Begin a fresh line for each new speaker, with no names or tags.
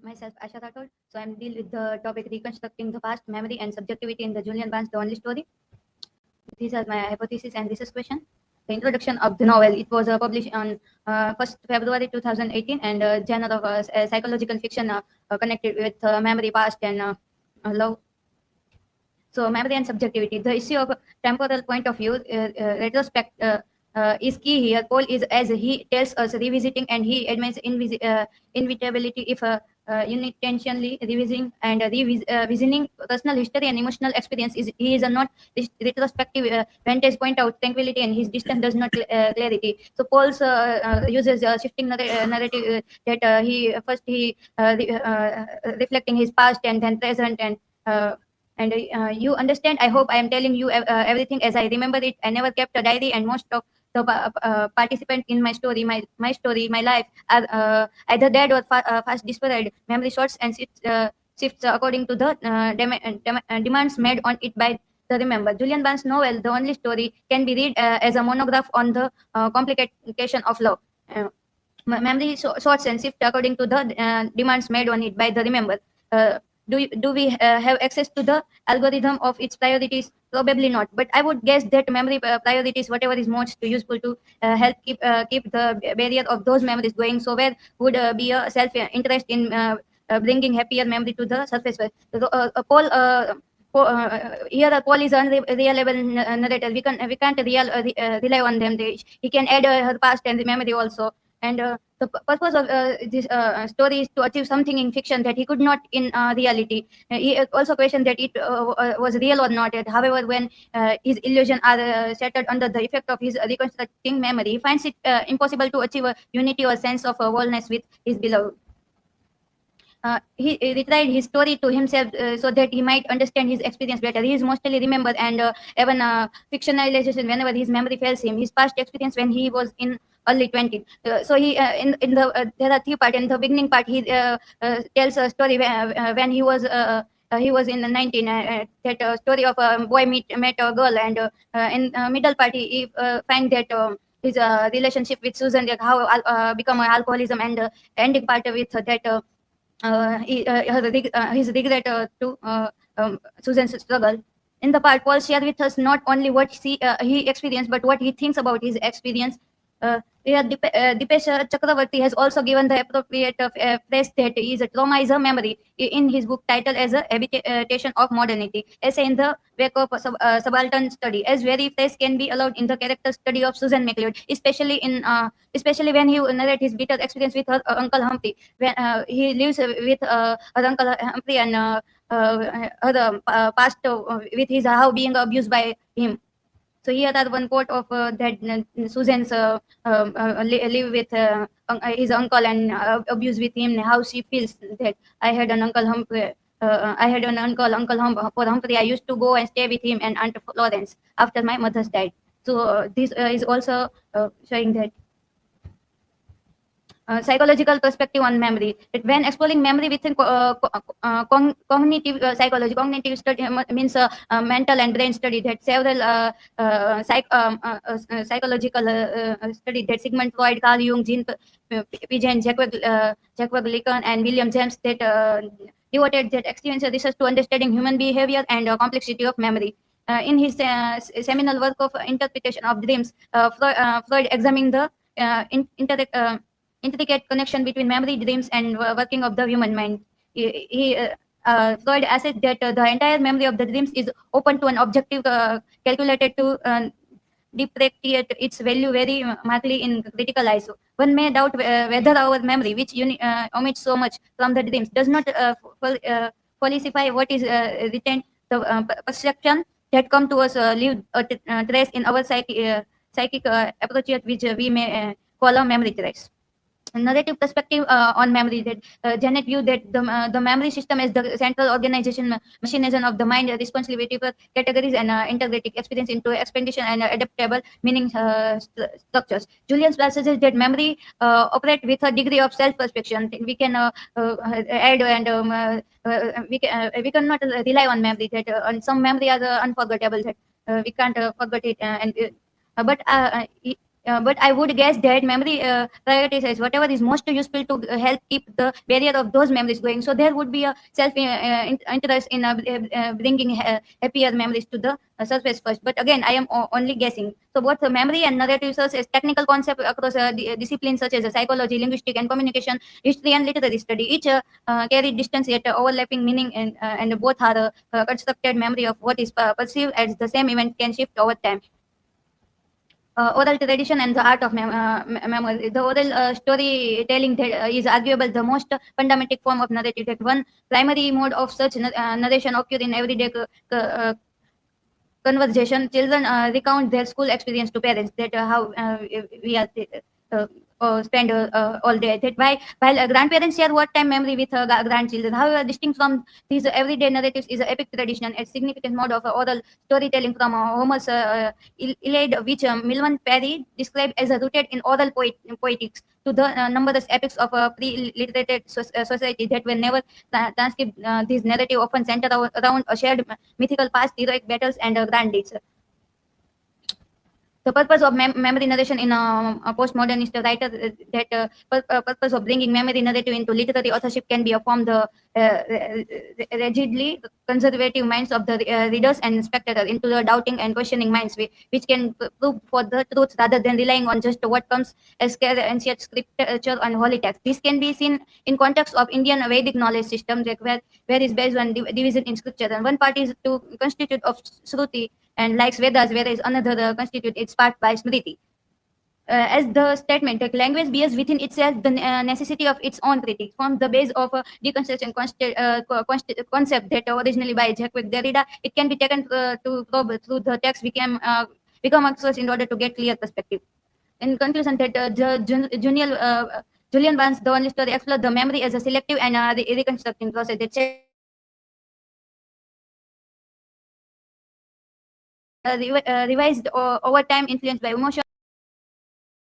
Myself, Asha Rathod. So I'm deal with the topic reconstructing the past, memory, and subjectivity in the Julian Barnes' The Only Story. These are my hypothesis and this is question. The introduction of the novel. It was published on 1st February 2018 and genre of psychological fiction connected with memory, past, and love. So memory and subjectivity. The issue of temporal point of view, retrospect is key here. Paul is, as he tells us, revisiting, and he admits inevitability if unintentionally revising and revisioning personal history and emotional experience. He is a not retrospective vantage point out tranquility, and his distance does not clarity. So Paul's uses shifting narrative that he reflecting his past and then present and you understand. I hope I am telling you everything as I remember it. I never kept a diary, and most of the participants in my story, my life, are either dead or fast disappeared. Memory shorts and shifts according to the demands made on it by the remember. Julian Barnes' novel, The Only Story, can be read as a monograph on the complication of love. Memory shorts and shift according to the demands made on it by the remember. Uh, do we have access to the algorithm of its priorities? Probably not, but I would guess that memory priorities, whatever is most useful to help keep the barrier of those memories going. So where would be a self interest in bringing happier memory to the surface? Paul. Here Paul is unreliable narrator. We can't rely on them. He can add her past and the memory also. And the purpose of this story is to achieve something in fiction that he could not in reality. He also questioned that it was real or not. However, when his illusions are shattered under the effect of his reconstructing memory, he finds it impossible to achieve a unity or sense of wholeness with his beloved. He retried his story to himself so that he might understand his experience better. He is mostly remembered and even fictionalization whenever his memory fails him. His past experience when he was in early 20s. So he in the there are three parts. In the beginning part, he tells a story when he was in the 19. That story of a boy met a girl, and in middle part he find that. His relationship with Susan, like how become alcoholism, and ending part with that his regret to Susan's struggle. In the part, Paul shared with us not only what he experienced, but what he thinks about his experience. Here, Dipesh Chakravarti has also given the appropriate phrase that is a trauma is a memory in his book titled as a habitation of modernity, essay in the wake of a subaltern study. As very phrase can be allowed in the character study of Susan MacLeod, especially when he narrates his bitter experience with her uncle Humphrey, when he lives with her uncle Humphrey and her past with his how being abused by him. So here are one quote of that Susan's live with his uncle and abuse with him. How she feels that I had an uncle Humphrey. I had an Uncle for Humphrey. I used to go and stay with him and Aunt Florence after my mother's died. So this is also showing that psychological perspective on memory. That when exploring memory within cognitive psychology, cognitive study means mental and brain study. That several psychological study that Sigmund Freud, Carl Jung, Jean Piaget, Jacques Lacan, and William James that devoted that extensive research to understanding human behavior and complexity of memory. In his seminal work of interpretation of dreams, Freud examined the intricate connection between memory, dreams, and working of the human mind. Freud asserts that the entire memory of the dreams is open to an objective calculated to depreciate its value very markedly in critical eyes. So one may doubt whether our memory, which omits so much from the dreams, does not falsify what is retained. The perception that come to us leave a trace in our psychic approach, which we may call a memory trace. Narrative perspective on memory, that Janet view that the memory system is the central organization mechanism of the mind, responsibility for categories and integrating experience into expectation and adaptable meaning structures. Julian's suggests that memory operate with a degree of self-perception. We can add and we cannot rely on memory, that on some memory are unforgettable, that we can't forget it but But I would guess that memory prioritizes whatever is most useful to help keep the barrier of those memories going. So there would be a self interest in bringing happier memories to the surface first. But again, I am only guessing. So both memory and narrative serves as technical concept across disciplines such as psychology, linguistic, and communication, history, and literary study. Each carry distance yet overlapping meaning, and both are constructed memory of what is perceived as the same event can shift over time. Oral tradition and the art of memory. The oral storytelling that, is arguable the most fundamental form of narrative. That one primary mode of such narration occurs in everyday conversation. Children recount their school experience to parents. That how we are uh, spend all day. That while grandparents share what time memory with grandchildren. However, distinct from these everyday narratives is a epic tradition, a significant mode of oral storytelling from Homer's Iliad, which Milman Parry described as rooted in oral poetics, to the numberless epics of a pre-literate society that were never transcribed. These narrative often center around a shared mythical past, heroic battles, and grand deeds. The purpose of memory narration in a postmodernist writer, that purpose of bringing memory narrative into literary authorship can be from the rigidly conservative minds of the readers and spectators into the doubting and questioning minds, which can prove for the truth rather than relying on just what comes as ancient scripture and holy text. This can be seen in context of Indian Vedic knowledge system, like where is based on division in scripture, and one part is to constitute of Shruti and likes Vedas, whereas another constitute its part by Smriti. As the statement, like language bears within itself the necessity of its own critique, forms the base of a deconstruction concept that originally by Jacques Derrida. It can be taken to probe through the text become access in order to get clear perspective. In conclusion, that Julian Barnes, the only story, explored the memory as a selective and reconstructing process that revised over time, influenced by emotion.